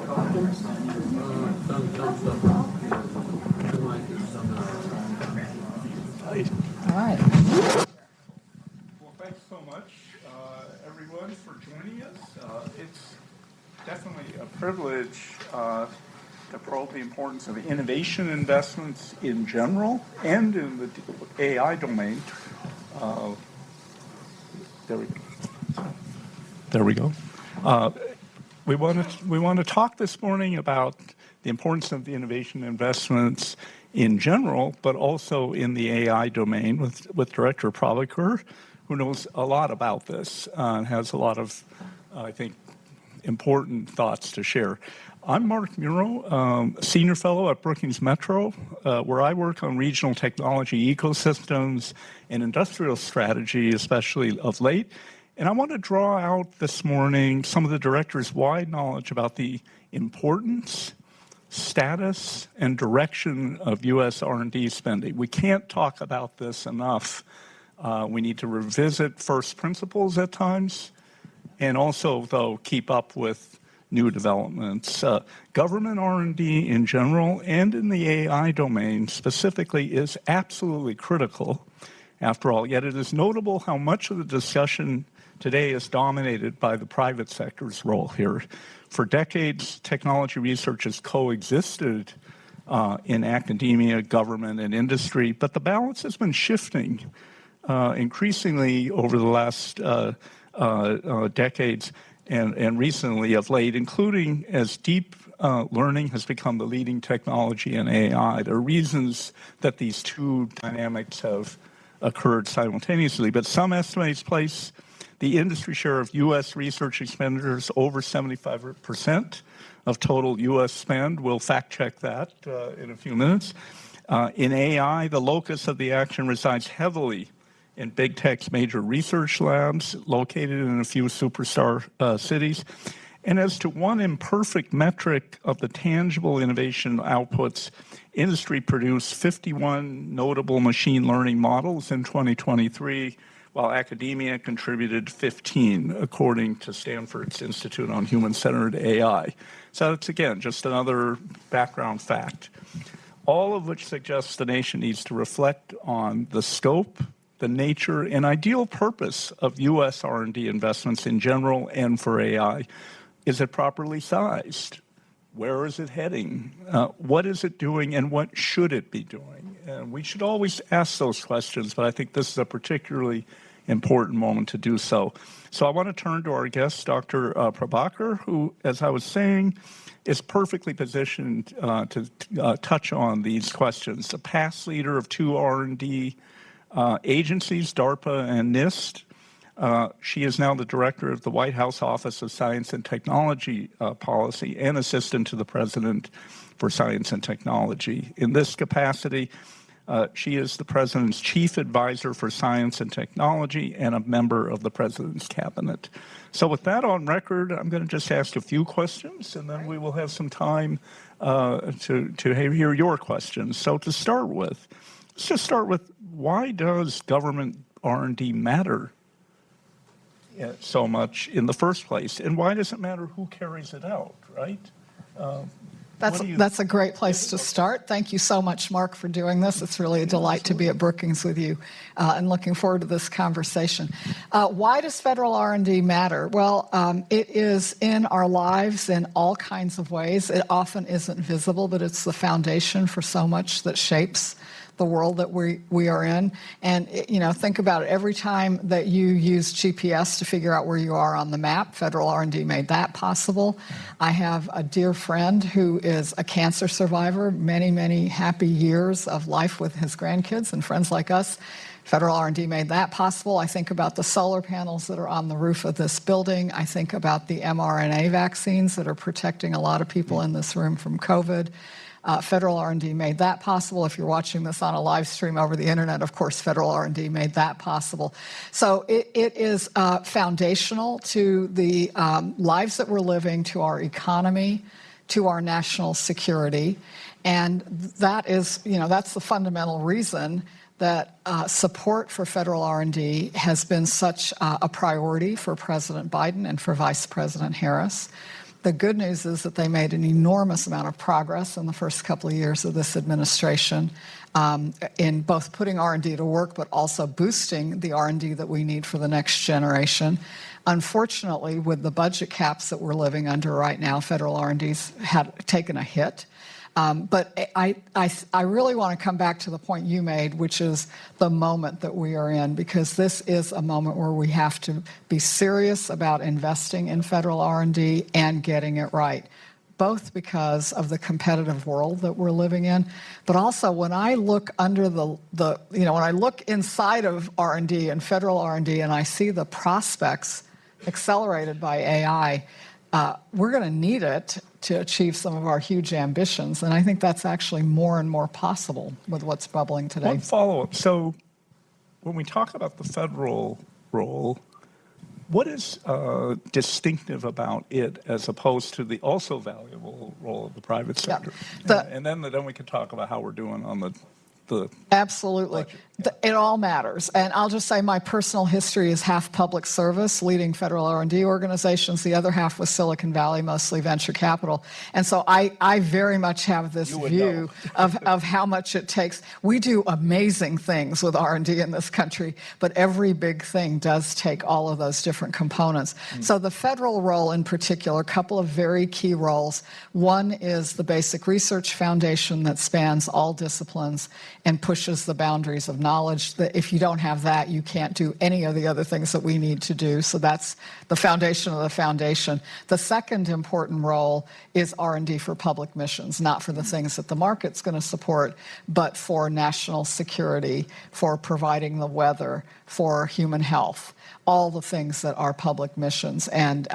All right. Well, thanks so much, everyone, for joining us. It's definitely a privilege to probe the importance of innovation investments in general and in the AI domain. There we go. We want to talk this morning about the importance of the innovation investments in general, but also in the AI domain with Director Prabhakar, who knows a lot about this and has a lot of, I think, important thoughts to share. I'm Mark Muro, Senior Fellow at Brookings Metro, where I work on regional technology ecosystems and industrial strategy, especially of late. And I want to draw out this morning some of the director's wide knowledge about the importance, status, and direction of U.S. R&D spending. We can't talk about this enough. We need to revisit first principles at times, and also, though, keep up with new developments. Government R&D in general and in the AI domain specifically is absolutely critical, after all. Yet it is notable how much of the discussion today is dominated by the private sector's role here. For decades, technology research has coexisted in academia, government, and industry, but the balance has been shifting increasingly over the last decades and recently of late, including as deep learning has become the leading technology in AI. There are reasons that these two dynamics have occurred simultaneously, but some estimates place the industry share of U.S. research expenditures over 75% of total U.S. spend. We'll fact check that in a few minutes. In AI, the locus of the action resides heavily in big tech's major research labs located in a few superstar cities. And as to one imperfect metric of the tangible innovation outputs, industry produced 51 notable machine learning models in 2023, while academia contributed 15, according to Stanford's Institute on Human-Centered AI. So it's, again, just another background fact. All of which suggests the nation needs to reflect on the scope, the nature, and ideal purpose of U.S. R&D investments in general and for AI. Is it properly sized? Where is it heading? What is it doing, and what should it be doing? And we should always ask those questions, but I think this is a particularly important moment to do so. So I want to turn to our guest, Dr. Prabhakar, who, as I was saying, is perfectly positioned to touch on these questions. A past leader of two R&D agencies, DARPA and NIST. She is now the director of the White House Office of Science and Technology Policy and assistant to the president for science and technology. In this capacity, she is the president's chief advisor for science and technology and a member of the president's cabinet. So with that on record, I'm going to just ask a few questions, and then we will have some time to hear your questions. So to start with, let's just start with, why does government R&D matter so much in the first place? And why does it matter who carries it out, right? That's a great place to start. Thank you so much, Mark, for doing this. It's really a delight to be at Brookings with you and looking forward to this conversation. Why does federal R&D matter? Well, it is in our lives in all kinds of ways. It often isn't visible, but it's the foundation for so much that shapes the world that we are in. And, think about it. Every time that you use GPS to figure out where you are on the map, federal R&D made that possible. I have a dear friend who is a cancer survivor, many, many happy years of life with his grandkids and friends like us. Federal R&D made that possible. I think about the solar panels that are on the roof of this building. I think about the mRNA vaccines that are protecting a lot of people in this room from COVID. Federal R&D made that possible. If you're watching this on a live stream over the internet, of course, federal R&D made that possible. So it is foundational to the lives that we're living, to our economy, to our national security. And that is, that's the fundamental reason that support for federal R&D has been such a priority for President Biden and for Vice President Harris. The good news is that they made an enormous amount of progress in the first couple of years of this administration in both putting R&D to work, but also boosting the R&D that we need for the next generation. Unfortunately, with the budget caps that we're living under right now, federal R&D's had taken a hit. But I really want to come back to the point you made, which is the moment that we are in, because this is a moment where we have to be serious about investing in federal R&D and getting it right, both because of the competitive world that we're living in, but also when I look under when I look inside of R&D and federal R&D and I see the prospects accelerated by AI, we're going to need it to achieve some of our huge ambitions. And I think that's actually more and more possible with what's bubbling today. One follow-up. So when we talk about the federal role, what is distinctive about it as opposed to the also valuable role of the private sector? Yeah. And then we can talk about how we're doing on the Absolutely. It all matters. And I'll just say my personal history is half public service, leading federal R&D organizations. The other half was Silicon Valley, mostly venture capital. And so I very much have this view of how much it takes. We do amazing things with R&D in this country, but every big thing does take all of those different components. So the federal role in particular, a couple of very key roles. One is the basic research foundation that spans all disciplines and pushes the boundaries of knowledge. That if you don't have that, you can't do any of the other things that we need to do. So that's the foundation of the foundation. The second important role is R&D for public missions, not for the things that the market's going to support, but for national security, for providing the weather, for human health, all the things that are public missions. And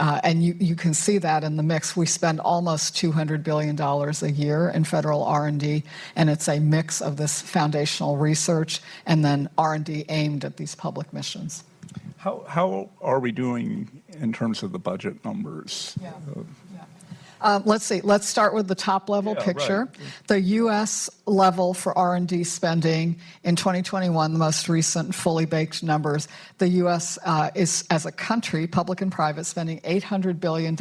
you can see that in the mix. We spend almost $200 billion a year in federal R&D, and it's a mix of this foundational research and then R&D aimed at these public missions. How are we doing in terms of the budget numbers? Let's see. Let's start with the top-level picture. Right. The U.S. level for R&D spending in 2021, the most recent fully baked numbers, the U.S. is, as a country, public and private, spending $800 billion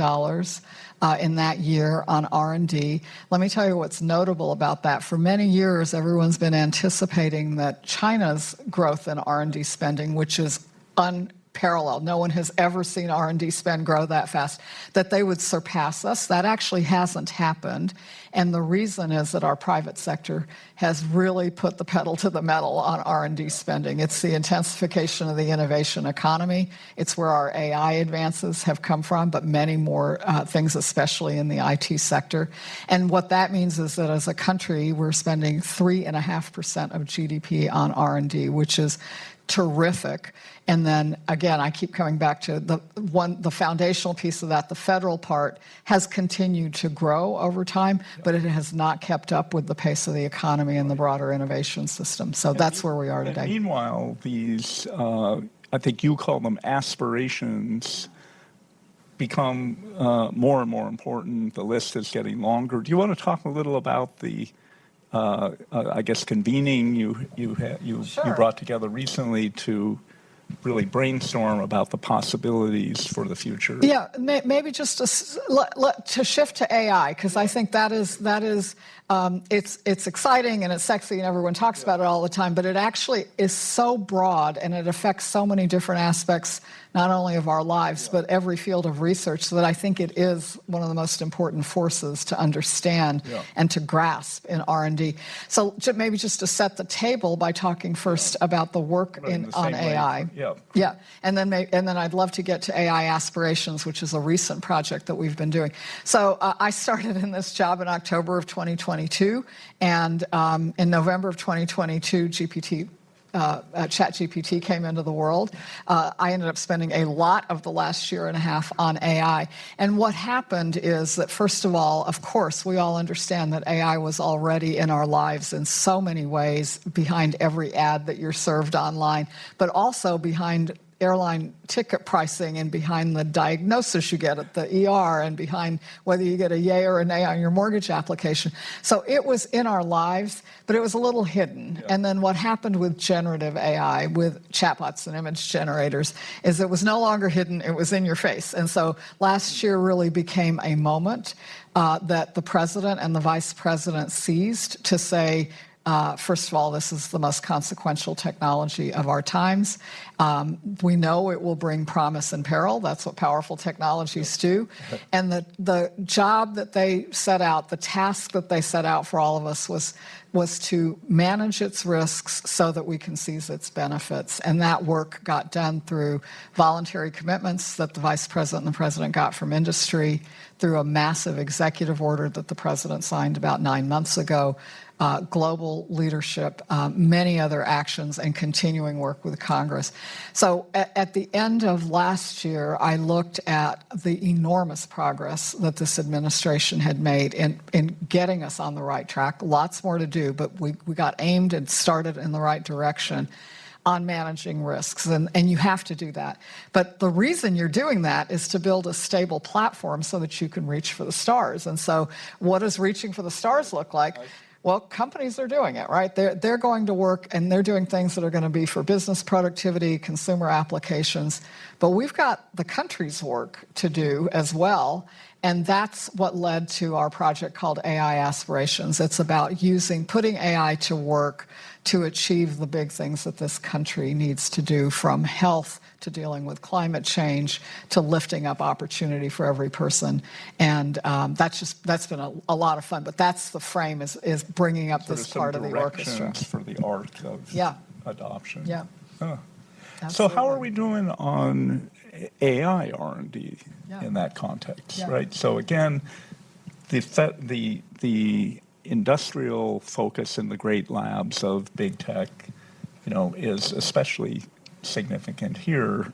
in that year on R&D. Let me tell you what's notable about that. For many years, everyone's been anticipating that China's growth in R&D spending, which is unparalleled. No one has ever seen R&D spend grow that fast, that they would surpass us. That actually hasn't happened. And the reason is that our private sector has really put the pedal to the metal on R&D spending. It's the intensification of the innovation economy. It's where our AI advances have come from, but many more things, especially in the IT sector. And what that means is that as a country, we're spending 3.5% of GDP on R&D, which is terrific. And then again, I keep coming back to the foundational piece of that. The federal part has continued to grow over time, but it has not kept up with the pace of the economy and the broader innovation system. So that's where we are today. Meanwhile, these, I think you call them aspirations, become more and more important. The list is getting longer. Do you want to talk a little about the I guess convening you brought together recently to really brainstorm about the possibilities for the future? Yeah, maybe just to shift to AI, because I think that is it's exciting and it's sexy and everyone talks about it all the time, but it actually is so broad and it affects so many different aspects, not only of our lives, but every field of research, so that I think it is one of the most important forces to understand and to grasp in R&D. So maybe just to set the table by talking first about the work on AI. Yeah, and then I'd love to get to AI aspirations, which is a recent project that we've been doing. So I started in this job in October of 2022, and in November of 2022, ChatGPT came into the world. I ended up spending a lot of the last year and a half on AI. And what happened is that, first of all, of course, we all understand that AI was already in our lives in so many ways, behind every ad that you're served online, but also behind airline ticket pricing and behind the diagnosis you get at the ER and behind whether you get a yay or a nay on your mortgage application. So it was in our lives, but it was a little hidden. Yeah. And then what happened with generative AI, with chatbots and image generators, is it was no longer hidden, it was in your face. And so last year really became a moment that the president and the vice president seized to say, first of all, this is the most consequential technology of our times. We know it will bring promise and peril. That's what powerful technologies do. And the job that they set out, the task that they set out for all of us was to manage its risks so that we can seize its benefits. And that work got done through voluntary commitments that the vice president and the president got from industry, through a massive executive order that the president signed about 9 months ago, global leadership, many other actions, and continuing work with Congress. So at the end of last year, I looked at the enormous progress that this administration had made in getting us on the right track. Lots more to do, but we got aimed and started in the right direction on managing risks, and you have to do that. But the reason you're doing that is to build a stable platform so that you can reach for the stars. And so what does reaching for the stars look like? Well, companies are doing it, right? They're going to work, and they're doing things that are going to be for business productivity, consumer applications. But we've got the country's work to do as well, and that's what led to our project called AI Aspirations. It's about putting AI to work to achieve the big things that this country needs to do, from health to dealing with climate change to lifting up opportunity for every person. And that's been a lot of fun. But that's the frame, is bringing up this part of the orchestra. For the arc of adoption. Yeah. Huh. So how are we doing on AI R&D in that context, right? So again, the industrial focus in the great labs of big tech, is especially significant here.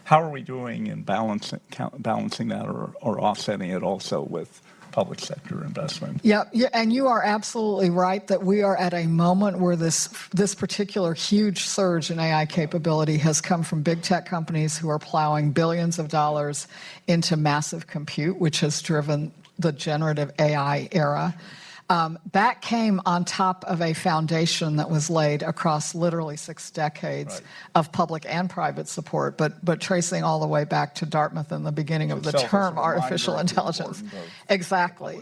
How are we doing in balancing that or offsetting it also with public sector investment? Yeah, and you are absolutely right that we are at a moment where this particular huge surge in AI capability has come from big tech companies who are plowing billions of dollars into massive compute, which has driven the generative AI era. That came on top of a foundation that was laid across literally 6 decades of public and private support, but tracing all the way back to Dartmouth in the beginning of the term artificial intelligence. Exactly.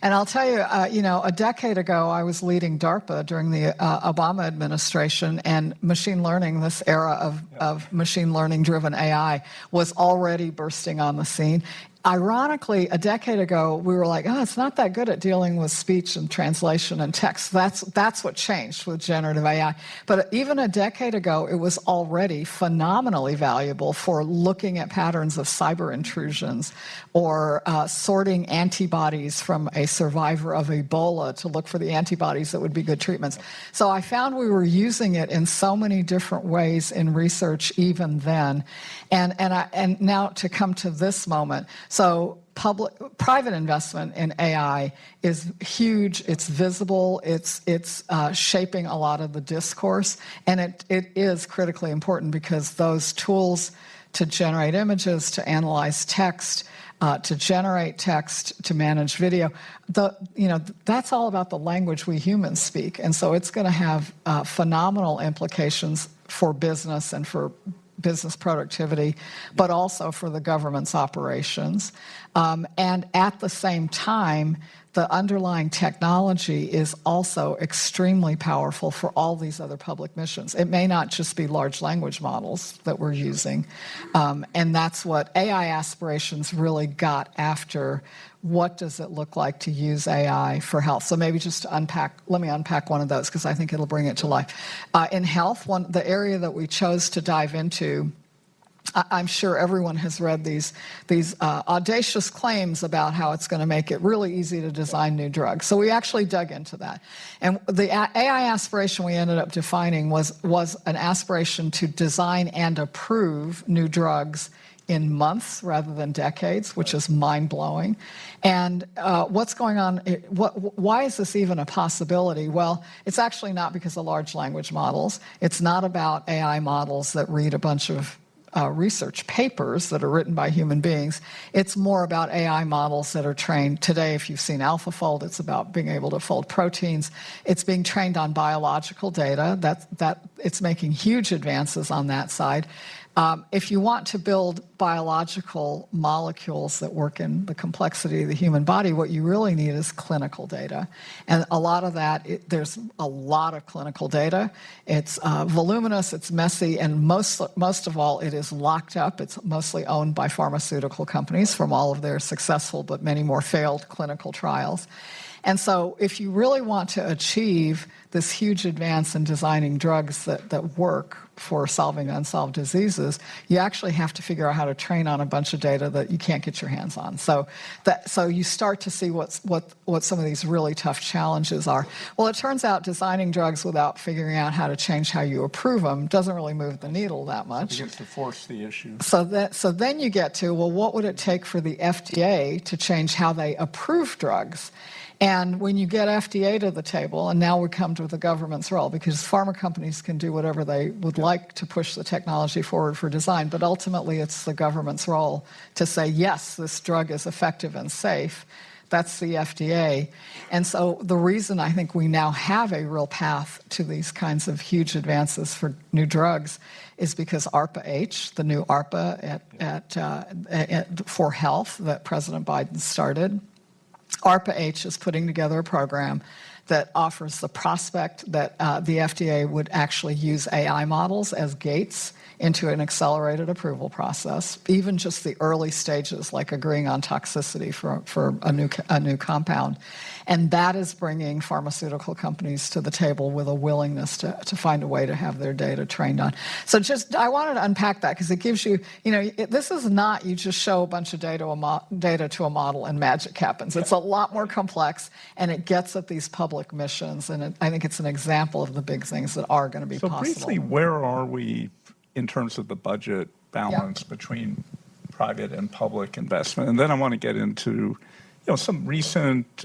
And I'll tell you, a decade ago, I was leading DARPA during the Obama administration, and machine learning, this era of machine learning-driven AI, was already bursting on the scene. Ironically, a decade ago, we were like, it's not that good at dealing with speech and translation and text. That's what changed with generative AI. But even a decade ago, it was already phenomenally valuable for looking at patterns of cyber intrusions or sorting antibodies from a survivor of Ebola to look for the antibodies that would be good treatments. So I found we were using it in so many different ways in research even then. And now to come to this moment. So private investment in AI is huge. It's visible. It's shaping a lot of the discourse, and it is critically important because those tools to generate images, to analyze text, to generate text, to manage video, that's all about the language we humans speak, and so it's going to have phenomenal implications for business and for business productivity, but also for the government's operations. And at the same time, the underlying technology is also extremely powerful for all these other public missions. It may not just be large language models that we're using. And that's what AI Aspirations really got after. What does it look like to use AI for health? So maybe just to let me unpack one of those because I think it'll bring it to life. In health, the area that we chose to dive into, I'm sure everyone has read these audacious claims about how it's going to make it really easy to design new drugs. So we actually dug into that. And the AI aspiration we ended up defining was an aspiration to design and approve new drugs in months rather than decades, which is mind-blowing. And what's going on? Why is this even a possibility? Well, it's actually not because of large language models. It's not about AI models that read a bunch of research papers that are written by human beings. It's more about AI models that are trained today. If you've seen AlphaFold, it's about being able to fold proteins. It's being trained on biological data. That it's making huge advances on that side. If you want to build biological molecules that work in the complexity of the human body, what you really need is clinical data. And a lot of that, there's a lot of clinical data. It's voluminous, it's messy, and most of all, it is locked up. It's mostly owned by pharmaceutical companies from all of their successful but many more failed clinical trials. And so if you really want to achieve this huge advance in designing drugs that work for solving unsolved diseases, you actually have to figure out how to train on a bunch of data that you can't get your hands on. So you start to see what some of these really tough challenges are. Well, it turns out designing drugs without figuring out how to change how you approve them doesn't really move the needle that much. You get to force the issue. So then you get to, well, what would it take for the FDA to change how they approve drugs? And when you get FDA to the table, and now we come to the government's role, because pharma companies can do whatever they would like to push the technology forward for design, but ultimately it's the government's role to say, yes, this drug is effective and safe. That's the FDA. And so the reason I think we now have a real path to these kinds of huge advances for new drugs is because ARPA-H, the new ARPA for health that President Biden started, ARPA-H is putting together a program that offers the prospect that the FDA would actually use AI models as gates into an accelerated approval process, even just the early stages, like agreeing on toxicity for a new compound. And that is bringing pharmaceutical companies to the table with a willingness to find a way to have their data trained on. So I wanted to unpack that because it gives you, this is not you just show a bunch of data to a model and magic happens. It's a lot more complex, and it gets at these public missions, and I think it's an example of the big things that are going to be possible. So briefly, where are we in terms of the budget balance between private and public investment? And then I want to get into some recent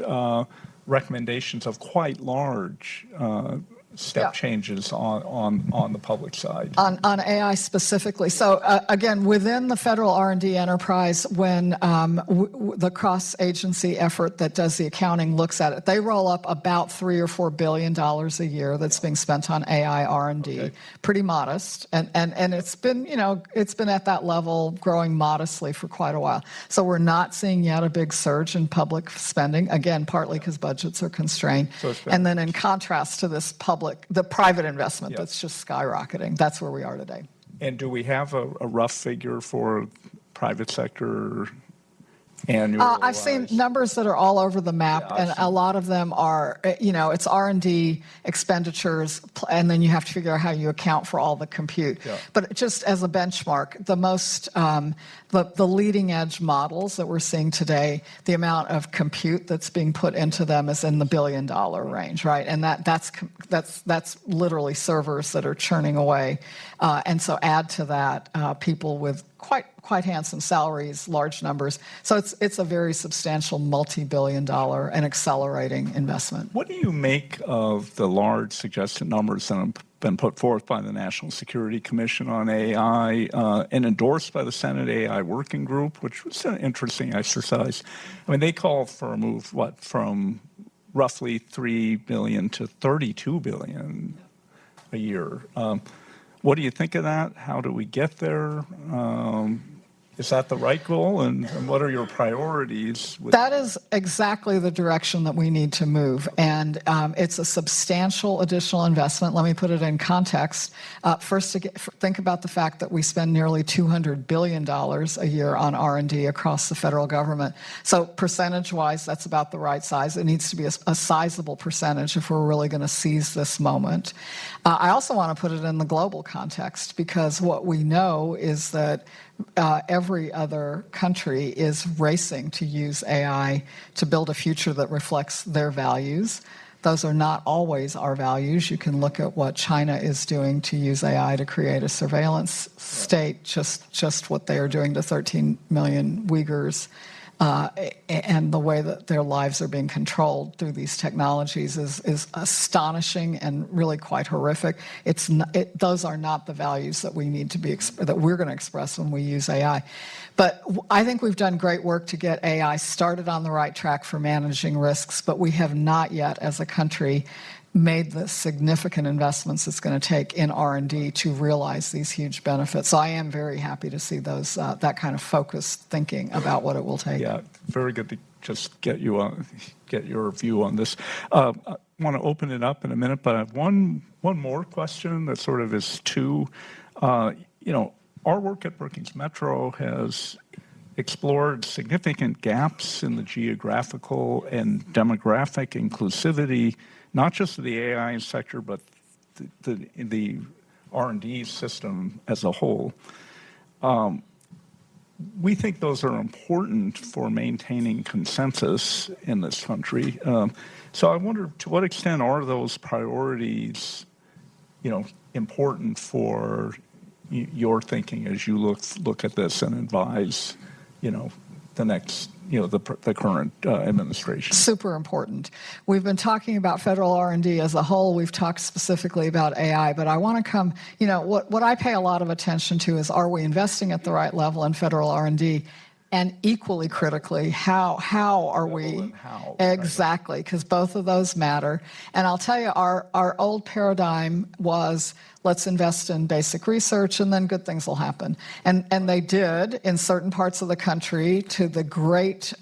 recommendations of quite large step changes on the public side. On AI specifically. So again, within the federal R&D enterprise, when the cross-agency effort that does the accounting looks at it, they roll up about $3 or $4 billion a year that's being spent on AI R&D. Okay. Pretty modest, and it's been it's been at that level, growing modestly for quite a while. So we're not seeing yet a big surge in public spending. Again, partly because budgets are constrained, and then in contrast to this the private investment that's just skyrocketing. That's where we are today. And do we have a rough figure for private sector annual? I've seen numbers that are all over the map, and a lot of them are, it's R&D expenditures, and then you have to figure out how you account for all the compute. Yeah. But just as a benchmark, the most, the leading edge models that we're seeing today, the amount of compute that's being put into them is in the $1 billion range, right? And that's literally servers that are churning away, and so add to that people with quite handsome salaries, large numbers. So it's a very substantial multi-billion-dollar and accelerating investment. What do you make of the large suggested numbers that have been put forth by the National Security Commission on AI and endorsed by the Senate AI Working Group, which was an interesting exercise? I mean, they call for a move, from roughly $3 billion to $32 billion a year. What do you think of that? How do we get there? Is that the right goal? And what are your priorities? That is exactly the direction that we need to move. And it's a substantial additional investment. Let me put it in context. First, think about the fact that we spend nearly $200 billion a year on R&D across the federal government. So percentage-wise, that's about the right size. It needs to be a sizable percentage if we're really going to seize this moment. I also want to put it in the global context, because what we know is that every other country is racing to use AI to build a future that reflects their values. Those are not always our values. You can look at what China is doing to use AI to create a surveillance state, just what they are doing to 13 million Uyghurs. And the way that their lives are being controlled through these technologies is astonishing and really quite horrific. Those are not the values that we need to be that we're going to express when we use AI. But I think we've done great work to get AI started on the right track for managing risks, but we have not yet, as a country, made the significant investments it's going to take in R&D to realize these huge benefits. So I am very happy to see those that kind of focused thinking about what it will take. Yeah, very good to just get your view on this. I want to open it up in a minute, but I have one more question that sort of is two. Our work at Brookings Metro has explored significant gaps in the geographical and demographic inclusivity, not just of the AI sector, but the R&D system as a whole. We think those are important for maintaining consensus in this country. So I wonder, to what extent are those priorities, important for your thinking as you look at this and advise, the next, the current administration? Super important. We've been talking about federal R&D as a whole. We've talked specifically about AI, but I want to come, what I pay a lot of attention to is, are we investing at the right level in federal R&D? And equally critically, how are we? Exactly, because both of those matter. And I'll tell you, our old paradigm was, let's invest in basic research and then good things will happen. And they did in certain parts of the country, to the great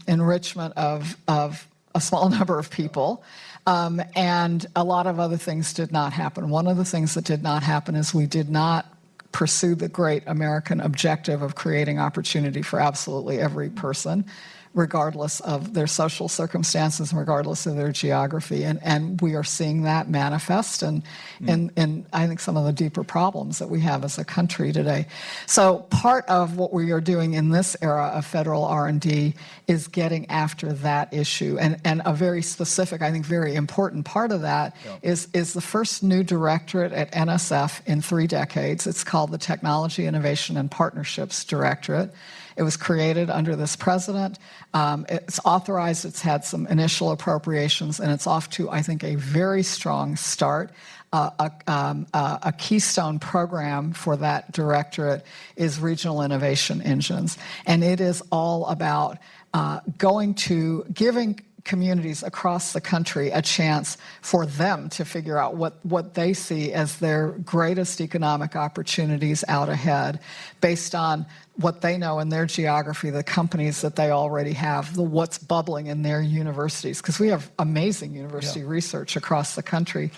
enrichment of a small number of people. And a lot of other things did not happen. One of the things that did not happen is we did not pursue the great American objective of creating opportunity for absolutely every person, regardless of their social circumstances, regardless of their geography. And we are seeing that manifest in I think, some of the deeper problems that we have as a country today. So part of what we are doing in this era of federal R&D is getting after that issue. And a very specific, I think very important part of that is the first new directorate at NSF in 3 decades. It's called the Technology, Innovation, and Partnerships Directorate. It was created under this president. It's authorized. It's had some initial appropriations, and it's off to, I think, a very strong start. A keystone program for that directorate is regional innovation engines, and it is all about giving communities across the country a chance for them to figure out what they see as their greatest economic opportunities out ahead, based on what they know in their geography, the companies that they already have, what's bubbling in their universities, because we have amazing university research across the country.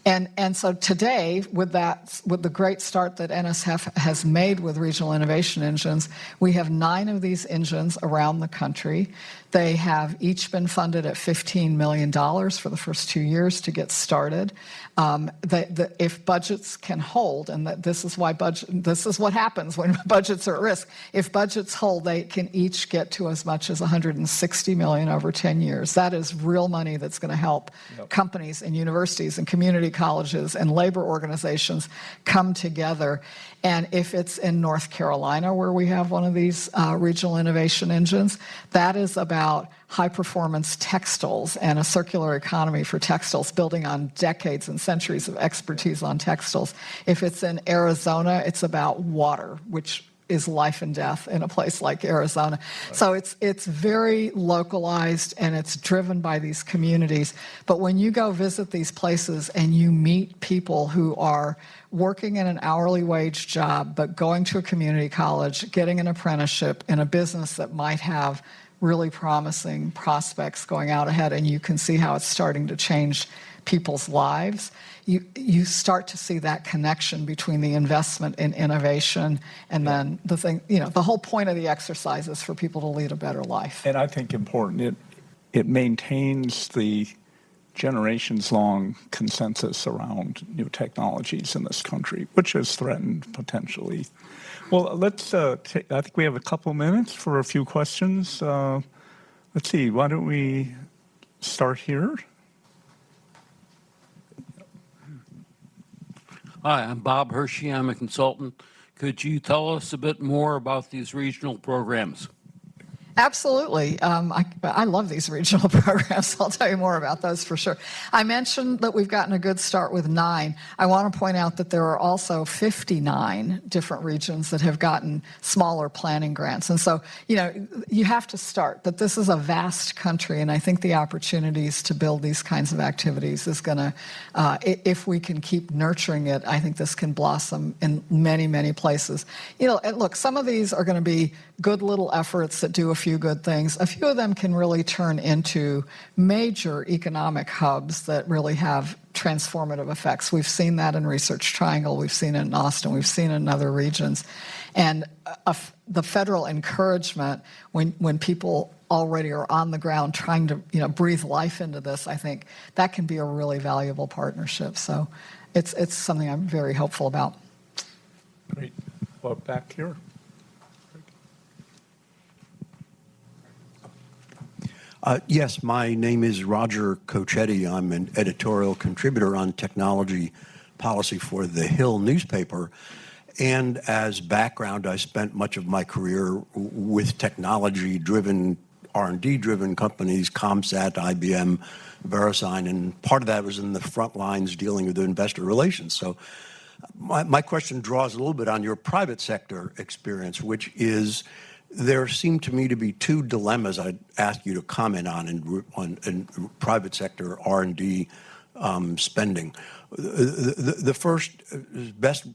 And so today, with the great start that NSF has made with regional innovation engines, we have 9 of these engines around the country. They have each been funded at $15 million for the first 2 years to get started. If budgets can hold, and this is what happens when budgets are at risk. If budgets hold, they can each get to as much as $160 million over 10 years. That is real money that's going to help companies and universities and community colleges and labor organizations come together. And if it's in North Carolina, where we have one of these regional innovation engines, that is about high-performance textiles and a circular economy for textiles, building on decades and centuries of expertise on textiles. If it's in Arizona, it's about water, which is life and death in a place like Arizona. Right. So it's very localized, and it's driven by these communities. But when you go visit these places and you meet people who are working in an hourly wage job, but going to a community college, getting an apprenticeship in a business that might have really promising prospects going out ahead, and you can see how it's starting to change people's lives, you start to see that connection between the investment in innovation and then the thing, the whole point of the exercise is for people to lead a better life. And I think important, it maintains the generations-long consensus around new technologies in this country, which is threatened potentially. Well, let's, I think we have a couple minutes for a few questions. Let's see, why don't we start here? Hi, I'm Bob Hershey. I'm a consultant. Could you tell us a bit more about these regional programs? Absolutely. I love these regional programs. I'll tell you more about those for sure. I mentioned that we've gotten a good start with 9. I want to point out that there are also 59 different regions that have gotten smaller planning grants. And so, you have to start, that this is a vast country, and I think the opportunities to build these kinds of activities is going to, if we can keep nurturing it, I think this can blossom in many, many places. And look, some of these are going to be good little efforts that do a few good things. A few of them can really turn into major economic hubs that really have transformative effects. We've seen that in Research Triangle, we've seen it in Austin, we've seen it in other regions. And the federal encouragement when people already are on the ground trying to breathe life into this, I think that can be a really valuable partnership. So it's something I'm very hopeful about. Great. Well, back here. Yes, my name is Roger Cochetti. I'm an editorial contributor on technology policy for the Hill newspaper. And as background, I spent much of my career with technology-driven, R&D-driven companies, ComSat, IBM, VeriSign, and part of that was in the front lines dealing with investor relations. So my question draws a little bit on your private sector experience, which is, there seem to me to be 2 dilemmas I'd ask you to comment on in private sector R&D spending. The first is best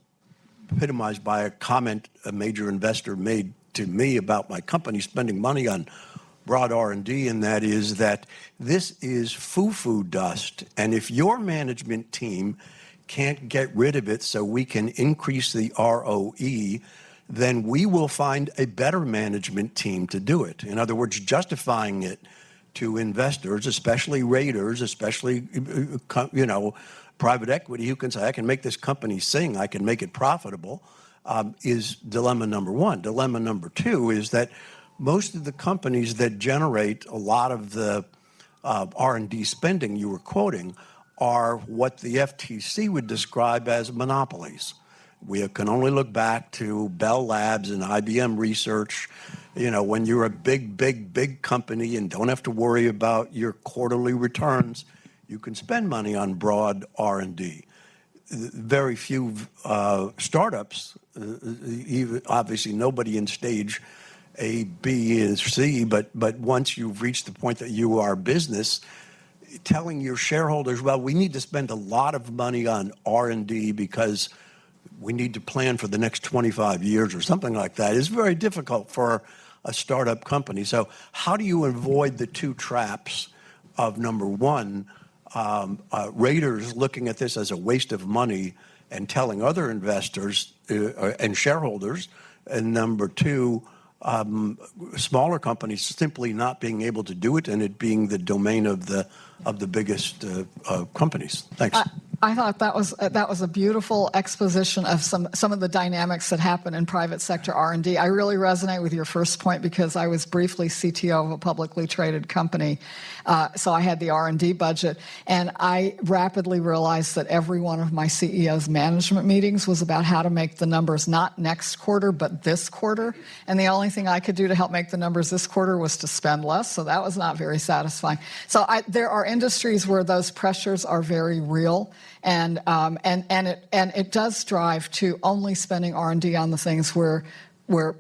epitomized by a comment a major investor made to me about my company spending money on broad R&D, and that is that this is foo-foo dust, and if your management team can't get rid of it so we can increase the ROE, then we will find a better management team to do it. In other words, justifying it to investors, especially raters, especially, private equity, who can say, I can make this company sing, I can make it profitable, is dilemma number 1. Dilemma number 2 is that most of the companies that generate a lot of the R&D spending you were quoting are what the FTC would describe as monopolies. We can only look back to Bell Labs and IBM Research. When you're a big company and don't have to worry about your quarterly returns, you can spend money on broad R&D. Very few startups, obviously nobody in stage A, B, and C, but once you've reached the point that you are business, telling your shareholders, well, we need to spend a lot of money on R&D because we need to plan for the next 25 years or something like that is very difficult for a startup company. So how do you avoid the 2 traps of, number 1, raters looking at this as a waste of money and telling other investors and shareholders, and number 2, smaller companies simply not being able to do it and it being the domain of the biggest companies? Thanks. I thought that was a beautiful exposition of some of the dynamics that happen in private sector R&D. I really resonate with your first point because I was briefly CTO of a publicly traded company, so I had the R&D budget, and I rapidly realized that every one of my CEO's management meetings was about how to make the numbers not next quarter but this quarter, and the only thing I could do to help make the numbers this quarter was to spend less, so that was not very satisfying. So there are industries where those pressures are very real. And it does drive to only spending R&D on the things where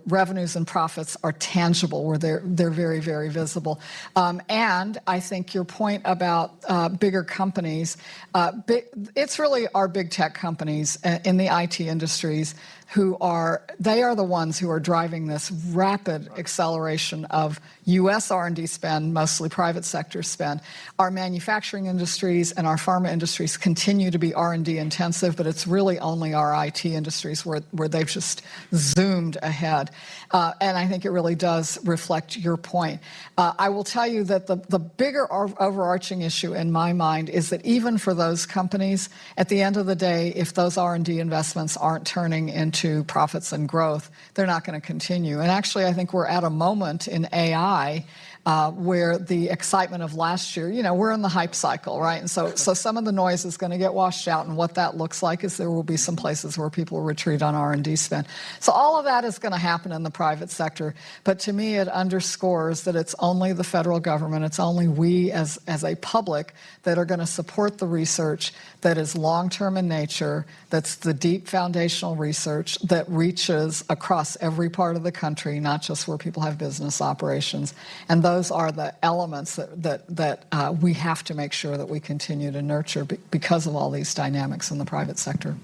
revenues and profits are tangible, where they're very, very visible. And I think your point about bigger companies, it's really our big tech companies in the IT industries they are the ones who are driving this rapid acceleration of U.S. R&D spend, mostly private sector spend. Our manufacturing industries and our pharma industries continue to be R&D intensive, but it's really only our IT industries where they've just zoomed ahead. And I think it really does reflect your point. I will tell you that the bigger overarching issue in my mind is that even for those companies, at the end of the day, if those R&D investments aren't turning into profits and growth, they're not going to continue. And actually, I think we're at a moment in AI where the excitement of last year, we're in the hype cycle, right? And so some of the noise is going to get washed out, and what that looks like is there will be some places where people retreat on R&D spend. So all of that is going to happen in the private sector, but to me it underscores that it's only the federal government, it's only we as a public that are going to support the research that is long-term in nature, that's the deep foundational research that reaches across every part of the country, not just where people have business operations. And those are the elements that we have to make sure that we continue to nurture because of all these dynamics in the private sector.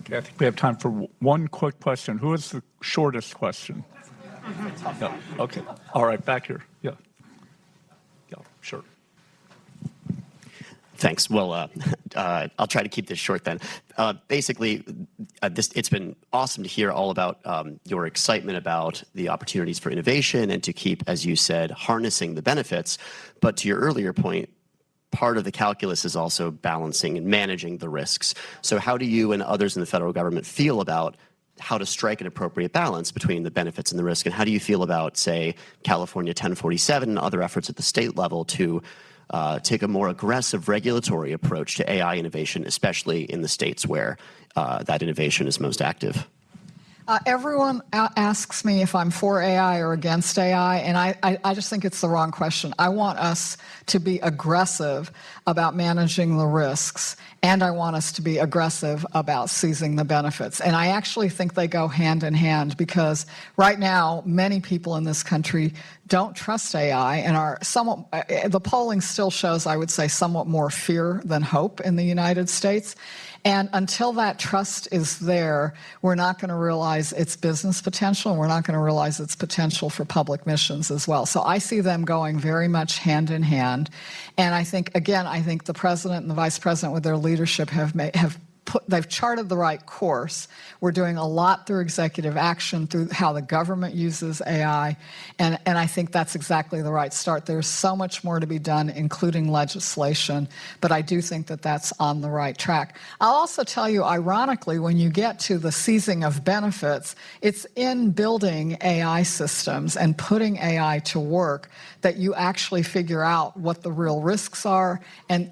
Okay, I think we have time for one quick question. Who is the shortest question? Yeah. Okay. All right, back here. Yeah. Yeah, sure. Thanks. Well, I'll try to keep this short then. Basically, it's been awesome to hear all about your excitement about the opportunities for innovation and to keep, as you said, harnessing the benefits. But to your earlier point, part of the calculus is also balancing and managing the risks. So how do you and others in the federal government feel about how to strike an appropriate balance between the benefits and the risk? And how do you feel about, say, California 1047 and other efforts at the state level to take a more aggressive regulatory approach to AI innovation, especially in the states where that innovation is most active? Everyone asks me if I'm for AI or against AI, and I just think it's the wrong question. I want us to be aggressive about managing the risks, and I want us to be aggressive about seizing the benefits. And I actually think they go hand in hand, because right now, many people in this country don't trust AI and are somewhat, the polling still shows, I would say, somewhat more fear than hope in the United States. And until that trust is there, we're not going to realize its business potential, and we're not going to realize its potential for public missions as well. So I see them going very much hand in hand. And I think, again, the president and the vice president with their leadership they've charted the right course. We're doing a lot through executive action, through how the government uses AI, and I think that's exactly the right start. There's so much more to be done, including legislation, but I do think that that's on the right track. I'll also tell you, ironically, when you get to the seizing of benefits, it's in building AI systems and putting AI to work that you actually figure out what the real risks are, and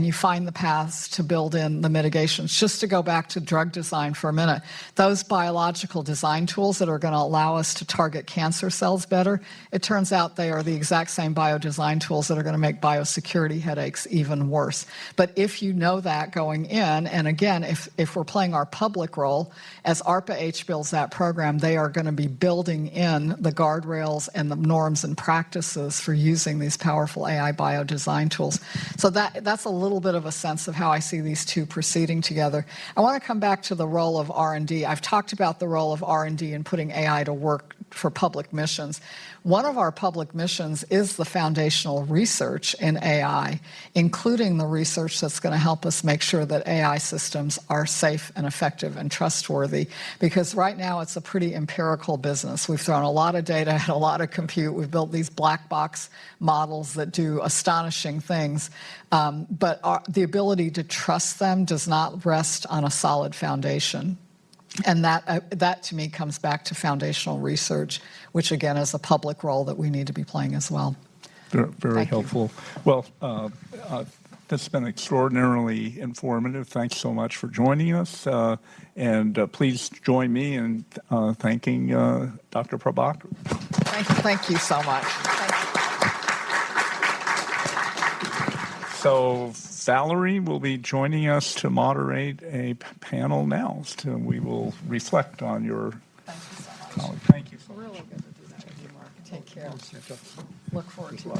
you find the paths to build in the mitigations. Just to go back to drug design for a minute, those biological design tools that are going to allow us to target cancer cells better, it turns out they are the exact same biodesign tools that are going to make biosecurity headaches even worse. But if you know that going in, and again, if we're playing our public role, as ARPA-H builds that program, they are going to be building in the guardrails and the norms and practices for using these powerful AI biodesign tools. So that's a little bit of a sense of how I see these two proceeding together. I want to come back to the role of R&D. I've talked about the role of R&D in putting AI to work for public missions. One of our public missions is the foundational research in AI, including the research that's going to help us make sure that AI systems are safe and effective and trustworthy, because right now it's a pretty empirical business. We've thrown a lot of data at a lot of compute. We've built these black box models that do astonishing things, but the ability to trust them does not rest on a solid foundation. And that to me comes back to foundational research, which again is a public role that we need to be playing as well. Very helpful. Well, that's been extraordinarily informative. Thanks so much for joining us. And please join me in thanking Dr. Prabhakar. Thank you so much. So Valerie will be joining us to moderate a panel now. So we will reflect on your colleague. Thank you so much. Really good to do that with you, Mark. Take care. Look forward to it.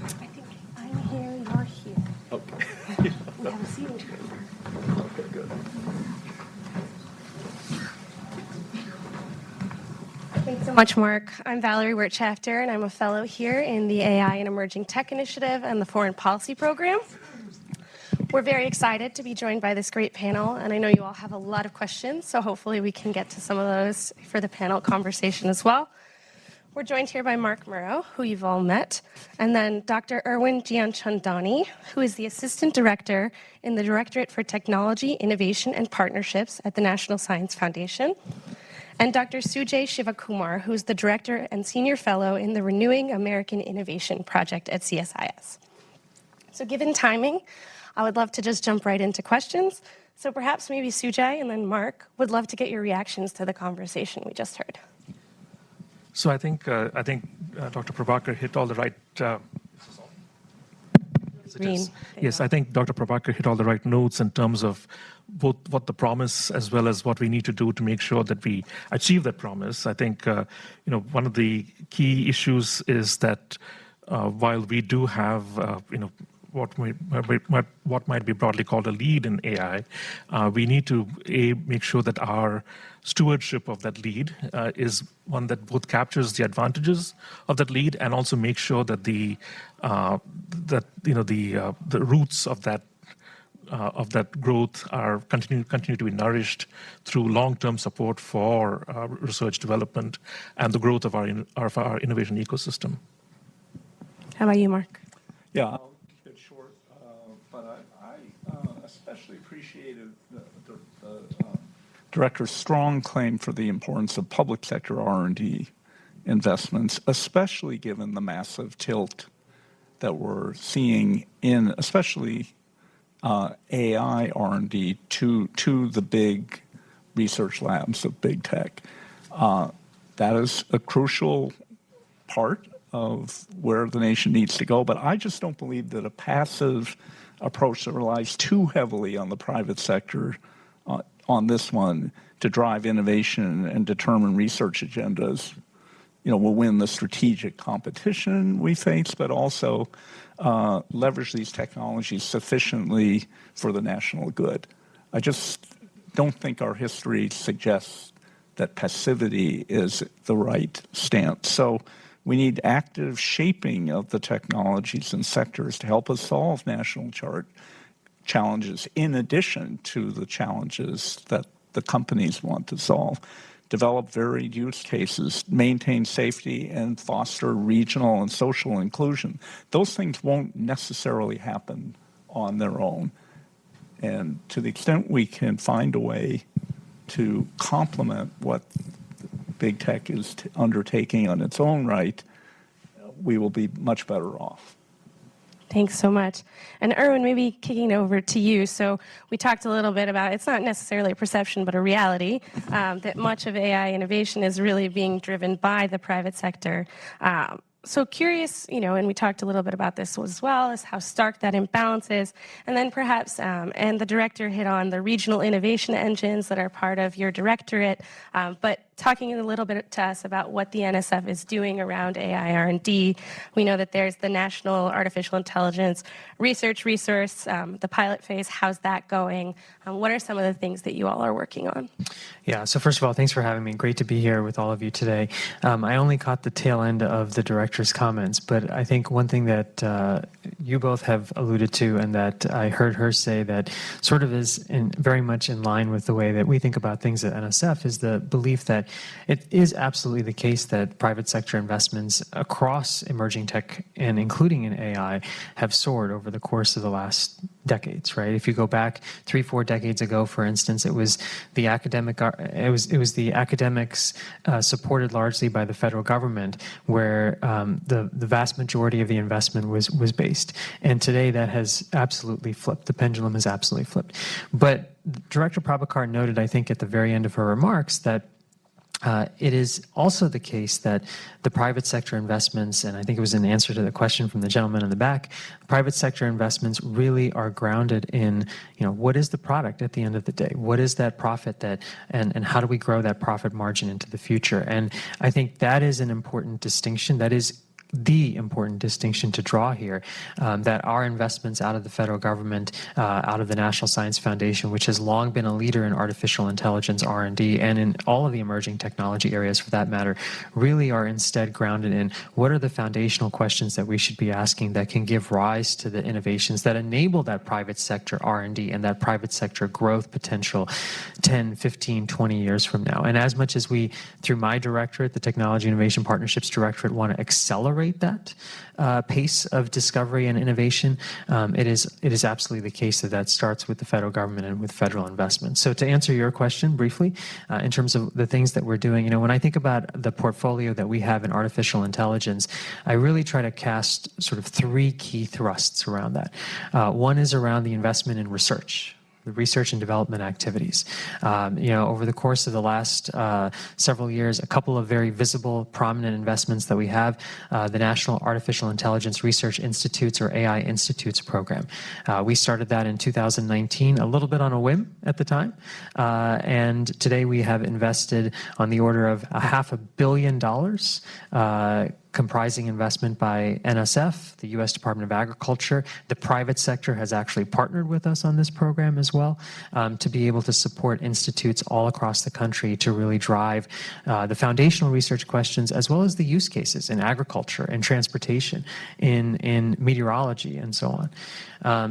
I think I'm here, you're here. Okay. We have a seating. Okay, good. Thanks so much, Mark. I'm Valerie Wirtschafter, and I'm a fellow here in the AI and Emerging Tech Initiative and the Foreign Policy Program. We're very excited to be joined by this great panel, and I know you all have a lot of questions, so hopefully we can get to some of those for the panel conversation as well. We're joined here by Mark Murrow, who you've all met, and then Dr. Erwin Gianchandani, who is the Assistant Director in the Directorate for Technology, Innovation, and Partnerships at the National Science Foundation, and Dr. Sujay Shivakumar, who's the Director and Senior Fellow in the Renewing American Innovation Project at CSIS. So given timing, I would love to just jump right into questions. So perhaps maybe Sujay and then Mark would love to get your reactions to the conversation we just heard. So I think Dr. Prabhakar hit all the right. Yes, I think Dr. Prabhakar hit all the right notes in terms of both what the promise as well as what we need to do to make sure that we achieve that promise. I think one of the key issues is that while we do have what might be broadly called a lead in AI, we need to make sure that our stewardship of that lead is one that both captures the advantages of that lead and also make sure that the roots of that growth are continue to be nourished through long-term support for research development and the growth of our innovation ecosystem. How about you, Mark? Yeah, I'll keep it short, but I especially appreciated the Director's strong claim for the importance of public sector R&D investments, especially given the massive tilt that we're seeing in especially AI R&D to the big research labs of big tech. That is a crucial part of where the nation needs to go, but I just don't believe that a passive approach that relies too heavily on the private sector on this one to drive innovation and determine research agendas, will win the strategic competition we face, but also leverage these technologies sufficiently for the national good. I just don't think our history suggests that passivity is the right stance. So we need active shaping of the technologies and sectors to help us solve national challenges in addition to the challenges that the companies want to solve. Develop varied use cases, maintain safety, and foster regional and social inclusion. Those things won't necessarily happen on their own. And to the extent we can find a way to complement what big tech is undertaking on its own right, we will be much better off. Thanks so much. And Erwin, maybe kicking over to you. So we talked a little bit about, it's not necessarily a perception, but a reality, that much of AI innovation is really being driven by the private sector. So curious, and we talked a little bit about this as well, is how stark that imbalance is. And then perhaps, and the director hit on the regional innovation engines that are part of your directorate, but talking a little bit to us about what the NSF is doing around AI R&D. We know that there's the National Artificial Intelligence Research Resource, the pilot phase. How's that going? What are some of the things that you all are working on? Yeah, so first of all, thanks for having me. Great to be here with all of you today. I only caught the tail end of the director's comments, but I think one thing that you both have alluded to and that I heard her say that sort of is very much in line with the way that we think about things at NSF is the belief that it is absolutely the case that private sector investments across emerging tech and including in AI have soared over the course of the last decades, right? If you go back 3-4 decades ago, for instance, it was the academics supported largely by the federal government where the vast majority of the investment was based. And today that has absolutely flipped. The pendulum has absolutely flipped. But Director Prabhakar noted, I think, at the very end of her remarks that it is also the case that the private sector investments, and I think it was an answer to the question from the gentleman in the back, private sector investments really are grounded in, what is the product at the end of the day? What is that profit and how do we grow that profit margin into the future? And I think that is an important distinction. That is the important distinction to draw here, that our investments out of the federal government, out of the National Science Foundation, which has long been a leader in artificial intelligence R&D and in all of the emerging technology areas for that matter, really are instead grounded in what are the foundational questions that we should be asking that can give rise to the innovations that enable that private sector R&D and that private sector growth potential 10, 15, 20 years from now. And as much as we, through my directorate, the Technology Innovation Partnerships Directorate, want to accelerate that pace of discovery and innovation, it is absolutely the case that starts with the federal government and with federal investment. So to answer your question briefly, in terms of the things that we're doing, when I think about the portfolio that we have in artificial intelligence, I really try to cast sort of three key thrusts around that. One is around the investment in research. The research and development activities. Over the course of the last several years, a couple of very visible, prominent investments that we have, the National Artificial Intelligence Research Institutes, or AI Institutes program. We started that in 2019, a little bit on a whim at the time, and today we have invested on the order of $500 million, comprising investment by NSF, the U.S. Department of Agriculture. The private sector has actually partnered with us on this program as well, to be able to support institutes all across the country to really drive the foundational research questions as well as the use cases in agriculture, in transportation, in meteorology, and so on.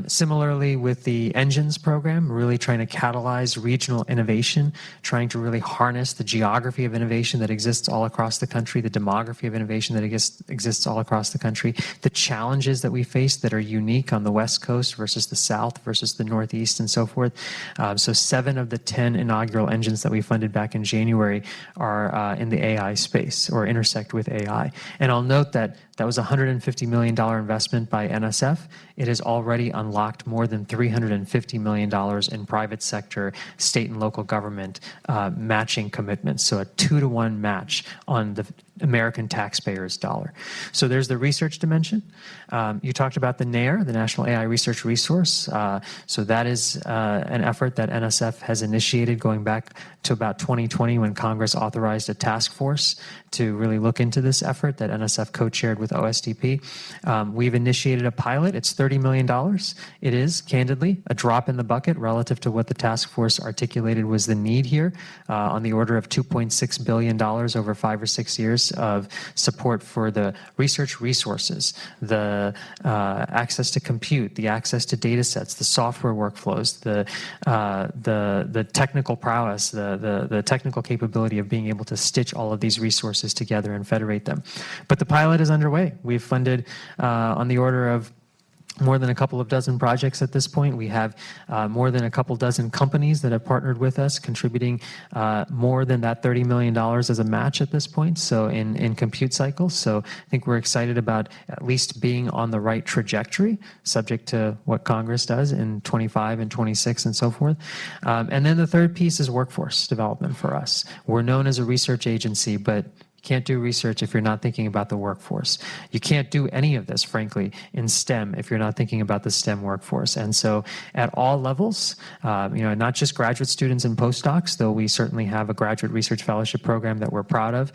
Similarly, with the Engines program, really trying to catalyze regional innovation, trying to really harness the geography of innovation that exists all across the country, the demography of innovation that exists all across the country, the challenges that we face that are unique on the West Coast versus the South versus the Northeast, and so forth. So 7 of the 10 inaugural engines that we funded back in January are in the AI space or intersect with AI. And I'll note that was a $150 million investment by NSF. It has already unlocked more than $350 million in private sector, state and local government matching commitments. So a 2-to-1 match on the American taxpayers' dollar. So there's the research dimension. You talked about the NARE, the National AI Research Resource. So that is an effort that NSF has initiated going back to about 2020 when Congress authorized a task force to really look into this effort that NSF co-chaired with OSTP. We've initiated a pilot. It's $30 million. It is, candidly, a drop in the bucket relative to what the task force articulated was the need here, on the order of $2.6 billion over 5 or 6 years of support for the research resources, the access to compute, the access to data sets, the software workflows, the technical prowess, the technical capability of being able to stitch all of these resources together and federate them. But the pilot is underway. We've funded on the order of more than a couple of dozen projects at this point. We have more than a couple dozen companies that have partnered with us, contributing more than that $30 million as a match at this point, so in compute cycles. So I think we're excited about at least being on the right trajectory, subject to what Congress does in 25 and 26 and so forth. And then the third piece is workforce development for us. We're known as a research agency, but you can't do research if you're not thinking about the workforce. You can't do any of this, frankly, in STEM if you're not thinking about the STEM workforce. And so at all levels, not just graduate students and postdocs, though we certainly have a graduate research fellowship program that we're proud of,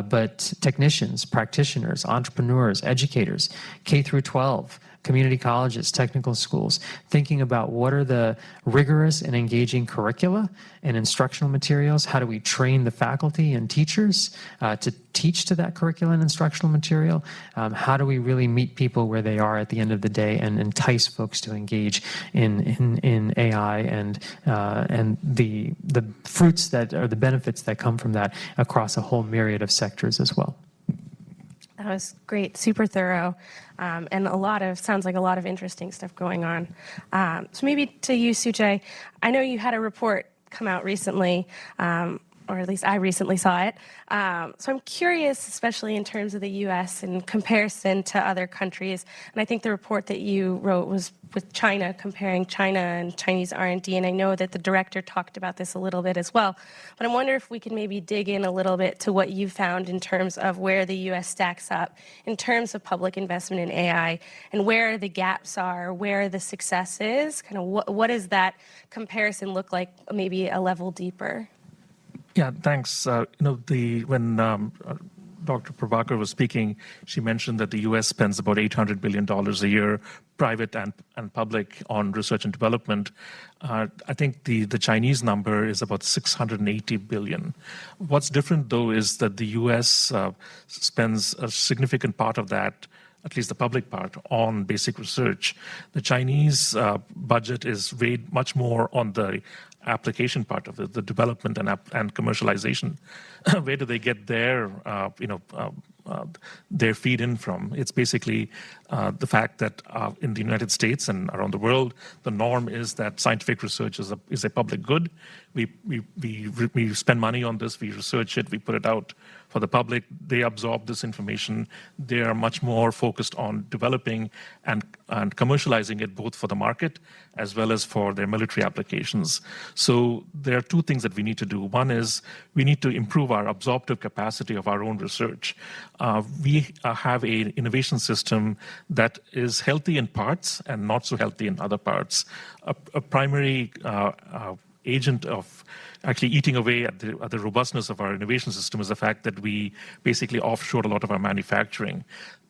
but technicians, practitioners, entrepreneurs, educators, K through 12, community colleges, technical schools, thinking about what are the rigorous and engaging curricula and instructional materials, how do we train the faculty and teachers to teach to that curriculum and instructional material, how do we really meet people where they are at the end of the day and entice folks to engage in AI and the fruits that are the benefits that come from that across a whole myriad of sectors as well. That was great, super thorough, and sounds like a lot of interesting stuff going on. So maybe to you, Sujay, I know you had a report come out recently, or at least I recently saw it. So I'm curious, especially in terms of the U.S. in comparison to other countries, and I think the report that you wrote was with China, comparing China and Chinese R&D, and I know that the director talked about this a little bit as well, but I wonder if we could maybe dig in a little bit to what you found in terms of where the U.S. stacks up in terms of public investment in AI, and where the gaps are, where the success is, kind of what does that comparison look like, maybe a level deeper? Yeah, thanks. When Dr. Prabhakar was speaking, she mentioned that the U.S. spends about $800 billion a year, private and public, on research and development. I think the Chinese number is about $680 billion. What's different, though, is that the U.S. Spends a significant part of that, at least the public part, on basic research. The Chinese budget is weighed much more on the application part of it, the development and commercialization. Where do they get their feed in from? It's basically the fact that in the United States and around the world, the norm is that scientific research is a public good. We spend money on this, we research it, we put it out for the public. They absorb this information. They are much more focused on developing and commercializing it, both for the market as well as for their military applications. So there are two things that we need to do. One is we need to improve our absorptive capacity of our own research. We have an innovation system that is healthy in parts and not so healthy in other parts. A primary agent of actually eating away at the robustness of our innovation system is the fact that we basically offshore a lot of our manufacturing.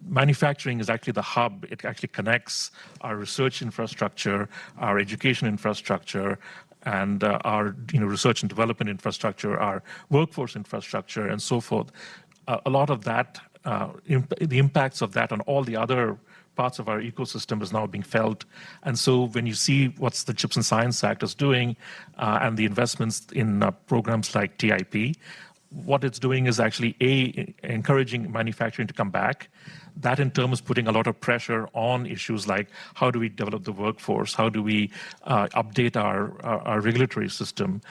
Manufacturing is actually the hub. It actually connects our research infrastructure, our education infrastructure, and our research and development infrastructure, our workforce infrastructure, and so forth. A lot of that, the impacts of that on all the other parts of our ecosystem is now being felt. And so when you see what the Chips and Science Act is doing and the investments in programs like TIP, what it's doing is actually encouraging manufacturing to come back. That in turn is putting a lot of pressure on issues like how do we develop the workforce, how do we update our regulatory system,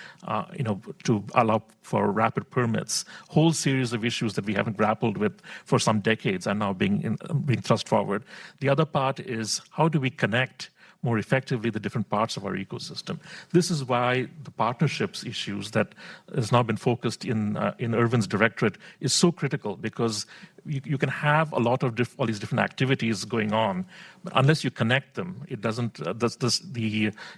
to allow for rapid permits. Whole series of issues that we haven't grappled with for some decades are now being thrust forward. The other part is how do we connect more effectively the different parts of our ecosystem. This is why the partnerships issues that has now been focused in Irvin's directorate is so critical, because you can have a lot of all these different activities going on, but unless you connect them, it doesn't.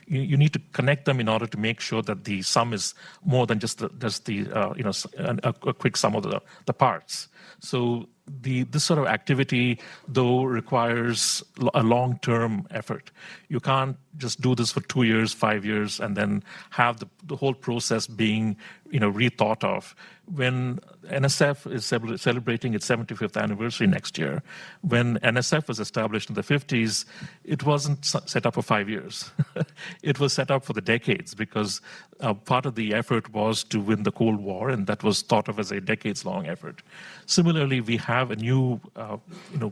You need to connect them in order to make sure that the sum is more than just a quick sum of the parts. So this sort of activity, though, requires a long-term effort. You can't just do this for 2 years, 5 years, and then have the whole process being rethought of. When NSF is celebrating its 75th anniversary next year, when NSF was established in the 50s, it wasn't set up for 5 years. It was set up for the decades, because part of the effort was to win the Cold War, and that was thought of as a decades-long effort. Similarly, we have a new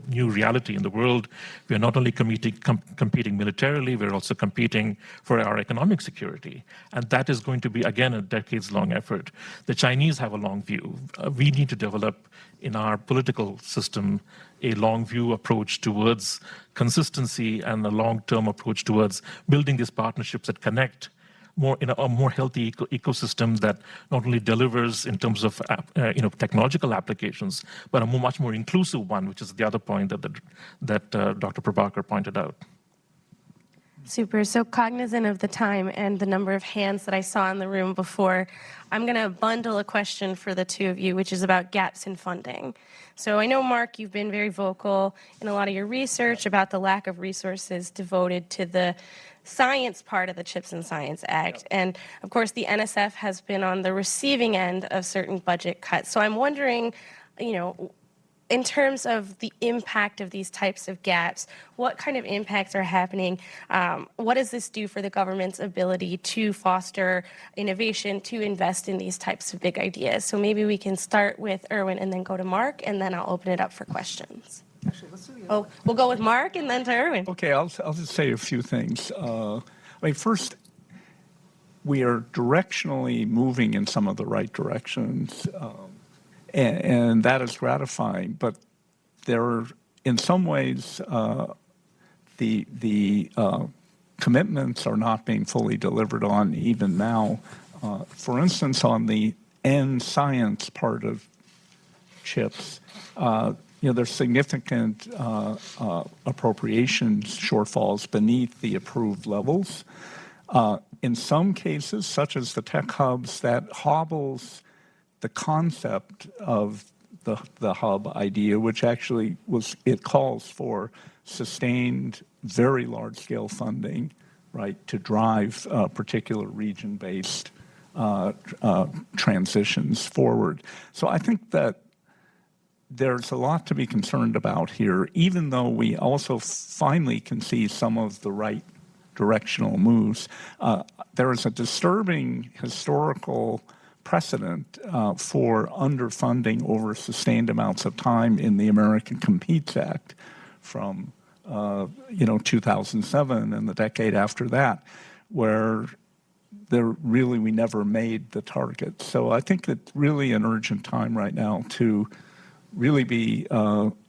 reality in the world. We are not only competing militarily, we're also competing for our economic security, and that is going to be, again, a decades-long effort. The Chinese have a long view. We need to develop in our political system a long view approach towards consistency and a long-term approach towards building these partnerships that connect more in a more healthy ecosystem that not only delivers in terms of technological applications, but a much more inclusive one, which is the other point that Dr. Prabhakar pointed out. Super. So cognizant of the time and the number of hands that I saw in the room before, I'm going to bundle a question for the two of you, which is about gaps in funding. So I know, Mark, you've been very vocal in a lot of your research about the lack of resources devoted to the science part of the Chips and Science Act. And of course, the NSF has been on the receiving end of certain budget cuts. So I'm wondering, in terms of the impact of these types of gaps, what kind of impacts are happening? What does this do for the government's ability to foster innovation, to invest in these types of big ideas? So maybe we can start with Irwin and then go to Mark, and then I'll open it up for questions. Actually, let's do the other way. We'll go with Mark and then to Irwin. Okay, I'll just say a few things. First, we are directionally moving in some of the right directions. And that is gratifying, but there are, in some ways, the commitments are not being fully delivered on even now. For instance, on the end science part of CHIPS, there's significant appropriations shortfalls beneath the approved levels. In some cases, such as the tech hubs, that hobbles the concept of the hub idea, which actually it calls for sustained, very large-scale funding, right, to drive particular region-based transitions forward. So I think that there's a lot to be concerned about here, even though we also finally can see some of the right directional moves. There is a disturbing historical precedent for underfunding over sustained amounts of time in the American Competes Act from 2007 and the decade after that, where we never made the target. So I think it's really an urgent time right now to really be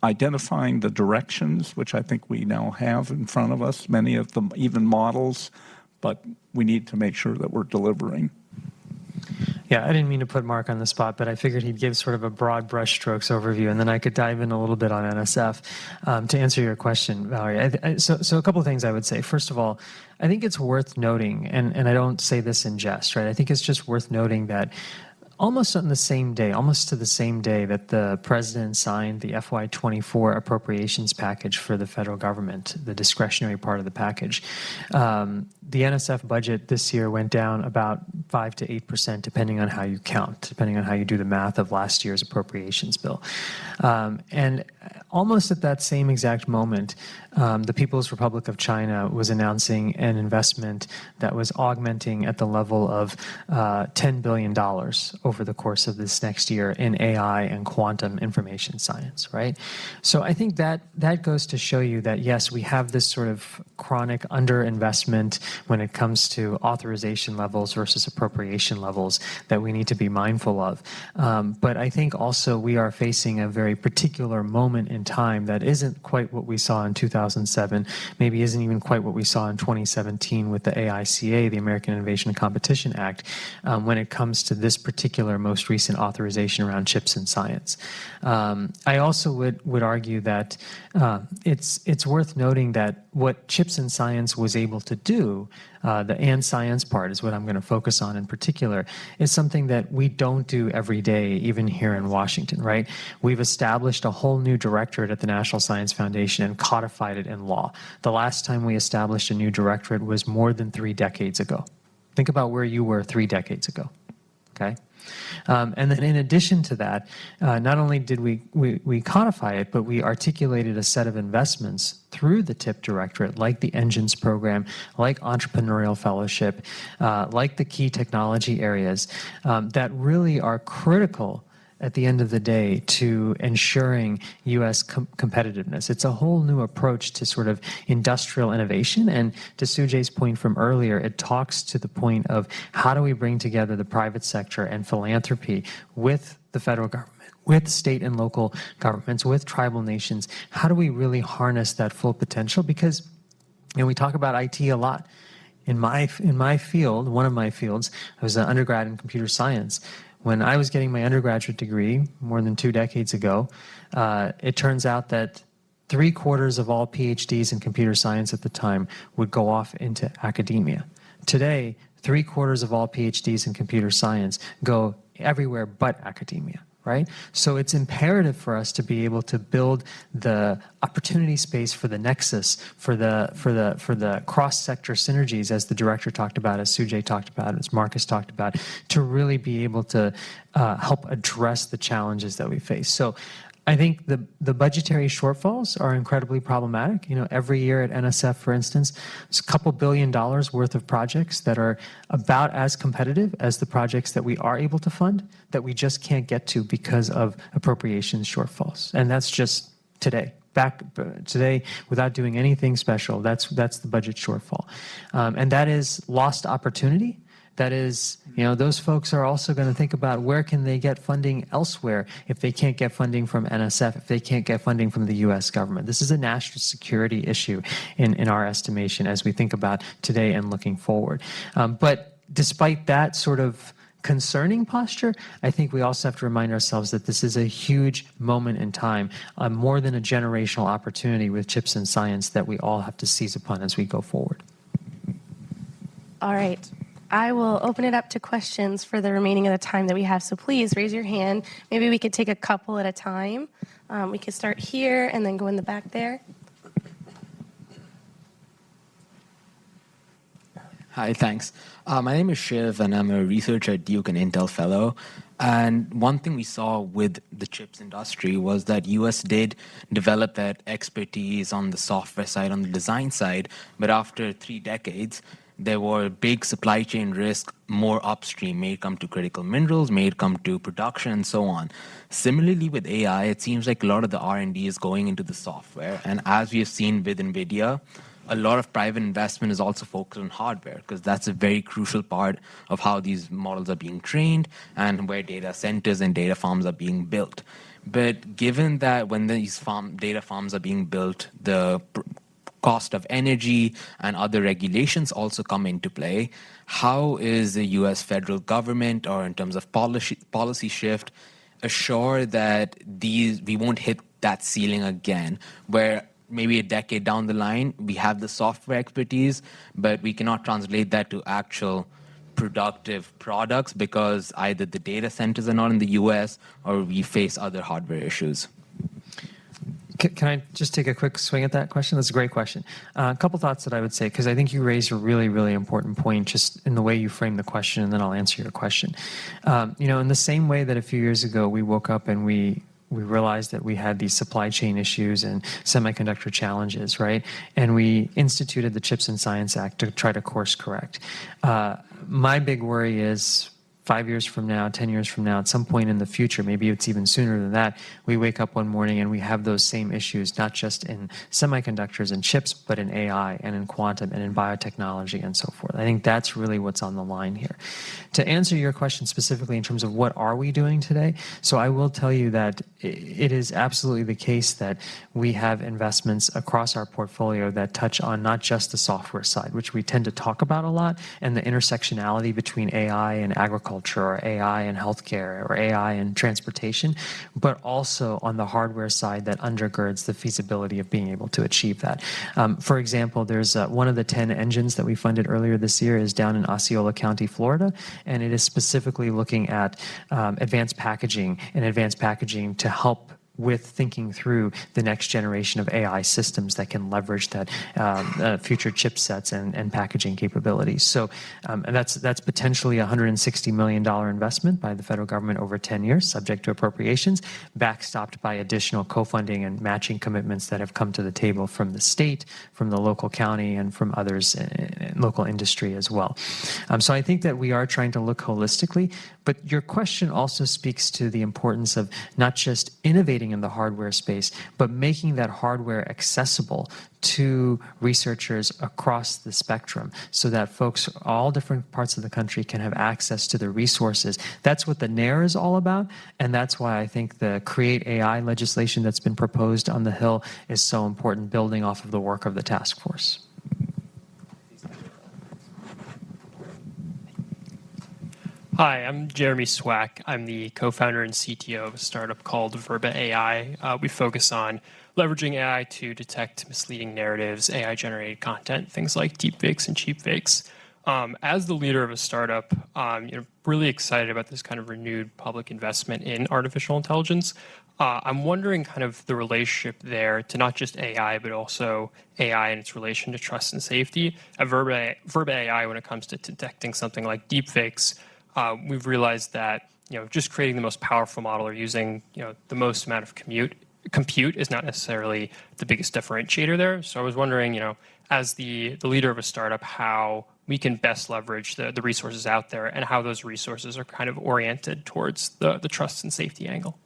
identifying the directions, which I think we now have in front of us, many of them even models, but we need to make sure that we're delivering. Yeah, I didn't mean to put Mark on the spot, but I figured he'd give sort of a broad brushstrokes overview, and then I could dive in a little bit on NSF to answer your question, Valerie. So a couple of things I would say. First of all, I think it's worth noting, and I don't say this in jest, right? I think it's just worth noting that almost to the same day that the president signed the FY24 appropriations package for the federal government, the discretionary part of the package, the NSF budget this year went down about 5 to 8%, depending on how you count, depending on how you do the math of last year's appropriations bill. And almost at that same exact moment, the People's Republic of China was announcing an investment that was augmenting at the level of $10 billion over the course of this next year in AI and quantum information science, right? So I think that goes to show you that, yes, we have this sort of chronic underinvestment when it comes to authorization levels versus appropriation levels that we need to be mindful of. But I think also we are facing a very particular moment in time that isn't quite what we saw in 2007, maybe isn't even quite what we saw in 2017 with the AICA, the American Innovation and Competition Act, when it comes to this particular most recent authorization around chips and science. I also would argue that it's worth noting that what chips and science was able to do, the and science part is what I'm going to focus on in particular, is something that we don't do every day, even here in Washington, right? We've established a whole new directorate at the National Science Foundation and codified it in law. The last time we established a new directorate was more than 3 decades ago. Think about where you were 3 decades ago, okay? And then in addition to that, not only did we codify it, but we articulated a set of investments through the TIP Directorate, like the Engines program, like Entrepreneurial Fellowship, like the key technology areas that really are critical at the end of the day to ensuring U.S. competitiveness. It's a whole new approach to sort of industrial innovation. And to Sujay's point from earlier, it talks to the point of how do we bring together the private sector and philanthropy with the federal government, with state and local governments, with tribal nations. How do we really harness that full potential? Because we talk about IT a lot. In my field, one of my fields, I was an undergrad in computer science. When I was getting my undergraduate degree more than 2 decades ago, it turns out that 3/4 of all PhDs in computer science at the time would go off into academia. Today, 3/4 of all PhDs in computer science go everywhere but academia. Right? So it's imperative for us to be able to build the opportunity space for the nexus, for the cross-sector synergies, as the director talked about, as Sujay talked about, as Marcus talked about, to really be able to help address the challenges that we face. So I think the budgetary shortfalls are incredibly problematic. Every year at NSF, for instance, it's $2 billion worth of projects that are about as competitive as the projects that we are able to fund that we just can't get to because of appropriations shortfalls. And that's just today. Back today, without doing anything special, that's the budget shortfall. And that is lost opportunity. That is, those folks are also going to think about where can they get funding elsewhere if they can't get funding from NSF, if they can't get funding from the U.S. government. This is a national security issue in our estimation as we think about today and looking forward. But despite that sort of concerning posture, I think we also have to remind ourselves that this is a huge moment in time, more than a generational opportunity with chips and science that we all have to seize upon as we go forward. All right. I will open it up to questions for the remaining of the time that we have. So please raise your hand. Maybe we could take a couple at a time. We could start here and then go in the back there. Hi, thanks. My name is Shiv, and I'm a researcher at Duke and Intel fellow. And one thing we saw with the chips industry was that US did develop that expertise on the software side, on the design side, but after 3 decades, there were big supply chain risks more upstream, may it come to critical minerals, may it come to production, and so on. Similarly, with AI, it seems like a lot of the R&D is going into the software. And as we have seen with NVIDIA, a lot of private investment is also focused on hardware, because that's a very crucial part of how these models are being trained and where data centers and data farms are being built. But given that when these data farms are being built, the cost of energy and other regulations also come into play, how is the US federal government, or in terms of policy shift, assure that we won't hit that ceiling again, where maybe a decade down the line, we have the software expertise, but we cannot translate that to actual productive products because either the data centers are not in the US or we face other hardware issues? Can I just take a quick swing at that question? That's a great question. A couple thoughts that I would say, because I think you raised a really, really important point just in the way you framed the question, and then I'll answer your question. In the same way that a few years ago we woke up and we realized that we had these supply chain issues and semiconductor challenges, right? And we instituted the CHIPS and Science Act to try to course correct. My big worry is 5 years from now, 10 years from now, at some point in the future, maybe it's even sooner than that, we wake up one morning and we have those same issues, not just in semiconductors and chips, but in AI and in quantum and in biotechnology and so forth. I think that's really what's on the line here. To answer your question specifically in terms of what are we doing today, so I will tell you that it is absolutely the case that we have investments across our portfolio that touch on not just the software side, which we tend to talk about a lot, and the intersectionality between AI and agriculture, or AI and healthcare, or AI and transportation, but also on the hardware side that undergirds the feasibility of being able to achieve that. For example, there's one of the 10 engines that we funded earlier this year is down in Osceola County, Florida, and it is specifically looking at advanced packaging to help with thinking through the next generation of AI systems that can leverage that future chipsets and packaging capabilities. So and that's potentially a $160 million investment by the federal government over 10 years, subject to appropriations, backstopped by additional co-funding and matching commitments that have come to the table from the state, from the local county, and from others in local industry as well. So I think that we are trying to look holistically, but your question also speaks to the importance of not just innovating in the hardware space, but making that hardware accessible to researchers across the spectrum so that folks, all different parts of the country, can have access to the resources. That's what the NAIR is all about, and that's why I think the Create AI legislation that's been proposed on the Hill is so important, building off of the work of the task force. Hi, I'm Jeremy Swack. I'm the co-founder and CTO of a startup called Verba AI. We focus on leveraging AI to detect misleading narratives, AI-generated content, things like deepfakes and cheapfakes. As the leader of a startup, really excited about this kind of renewed public investment in artificial intelligence. I'm wondering kind of the relationship there to not just AI, but also AI and its relation to trust and safety. At Verba AI, when it comes to detecting something like deepfakes, we've realized that just creating the most powerful model or using the most amount of compute is not necessarily the biggest differentiator there. So I was wondering, as the leader of a startup, how we can best leverage the resources out there and how those resources are kind of oriented towards the trust and safety angle.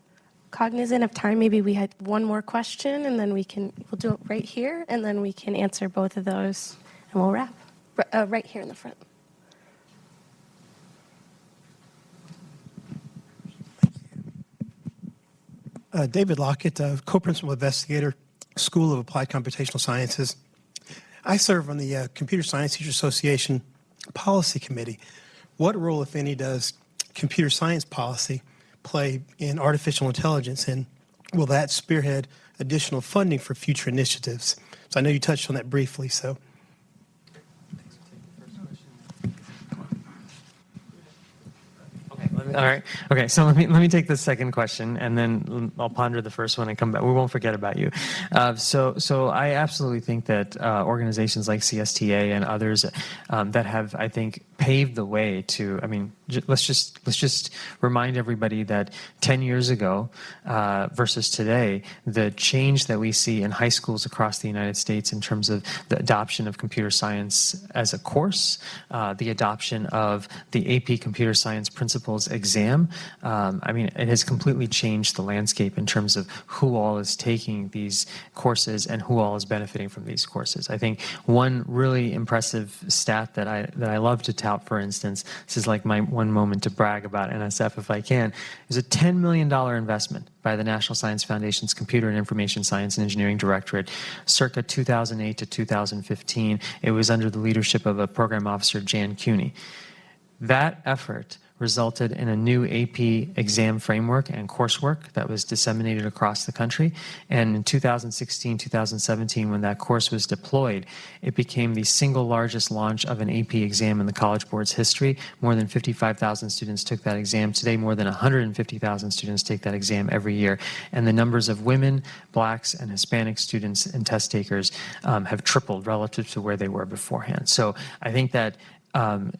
Cognizant of time, maybe we had one more question, and then we'll do it right here, and then we can answer both of those, and we'll wrap. Right here in the front. David Lockett, co-principal investigator, School of Applied Computational Sciences. I serve on the Computer Science Teacher Association Policy Committee. What role, if any, does computer science policy play in artificial intelligence, and will that spearhead additional funding for future initiatives? So I know you touched on that briefly, so. All right. Okay. So let me take the second question, and then I'll ponder the first one and come back. We won't forget about you. So I absolutely think that organizations like CSTA and others that have, I think, paved the way to. I mean, let's just remind everybody that 10 years ago versus today, the change that we see in high schools across the United States in terms of the adoption of computer science as a course, the adoption of the AP Computer Science Principles exam. I mean, it has completely changed the landscape in terms of who all is taking these courses and who all is benefiting from these courses. I think one really impressive stat that I love to tout, for instance, this is like my one moment to brag about NSF if I can, is a $10 million investment by the National Science Foundation's Computer and Information Science and Engineering Directorate, circa 2008 to 2015. It was under the leadership of a program officer, Jan Cuny. That effort resulted in a new AP exam framework and coursework that was disseminated across the country. And in 2016, 2017, when that course was deployed, it became the single largest launch of an AP exam in the College Board's history. More than 55,000 students took that exam. Today, more than 150,000 students take that exam every year. And the numbers of women, blacks, and Hispanic students and test takers have tripled relative to where they were beforehand. So I think that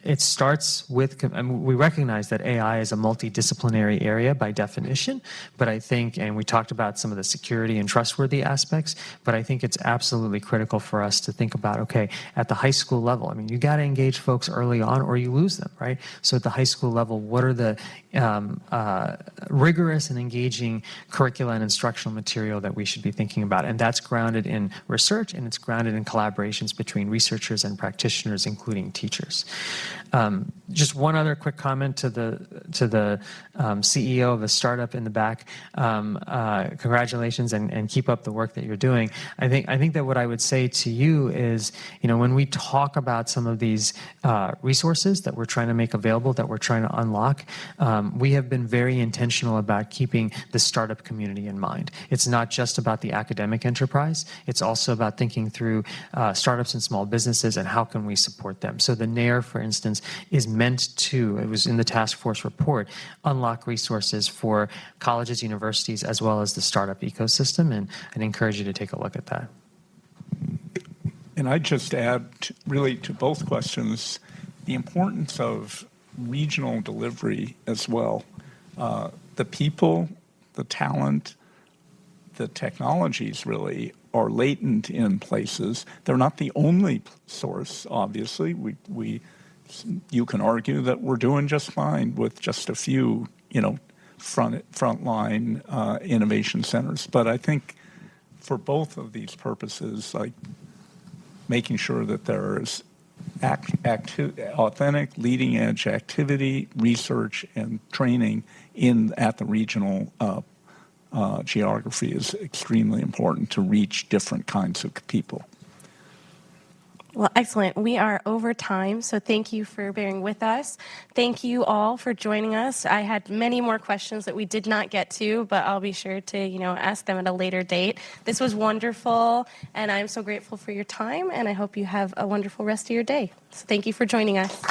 it starts with, we recognize that AI is a multidisciplinary area by definition, but I think, and we talked about some of the security and trustworthy aspects, but I think it's absolutely critical for us to think about, okay, at the high school level, I mean, you got to engage folks early on or you lose them, right? So at the high school level, what are the rigorous and engaging curricula and instructional material that we should be thinking about? And that's grounded in research, and it's grounded in collaborations between researchers and practitioners, including teachers. Just one other quick comment to the CEO of a startup in the back. Congratulations and keep up the work that you're doing. I think that what I would say to you is, when we talk about some of these resources that we're trying to make available, that we're trying to unlock, we have been very intentional about keeping the startup community in mind. It's not just about the academic enterprise. It's also about thinking through startups and small businesses and how can we support them. So the NAIR, for instance, is meant to, it was in the task force report, unlock resources for colleges, universities, as well as the startup ecosystem, and I'd encourage you to take a look at that. And I'd just add, really, to both questions, the importance of regional delivery as well. The people, the talent, the technologies really are latent in places. They're not the only source, obviously. You can argue that we're doing just fine with just a few, frontline innovation centers. But I think for both of these purposes, like making sure that there's authentic, leading-edge activity, research, and training at the regional geography is extremely important to reach different kinds of people. Well, excellent. We are over time, so thank you for bearing with us. Thank you all for joining us. I had many more questions that we did not get to, but I'll be sure to, ask them at a later date. This was wonderful, and I'm so grateful for your time, and I hope you have a wonderful rest of your day. So thank you for joining us.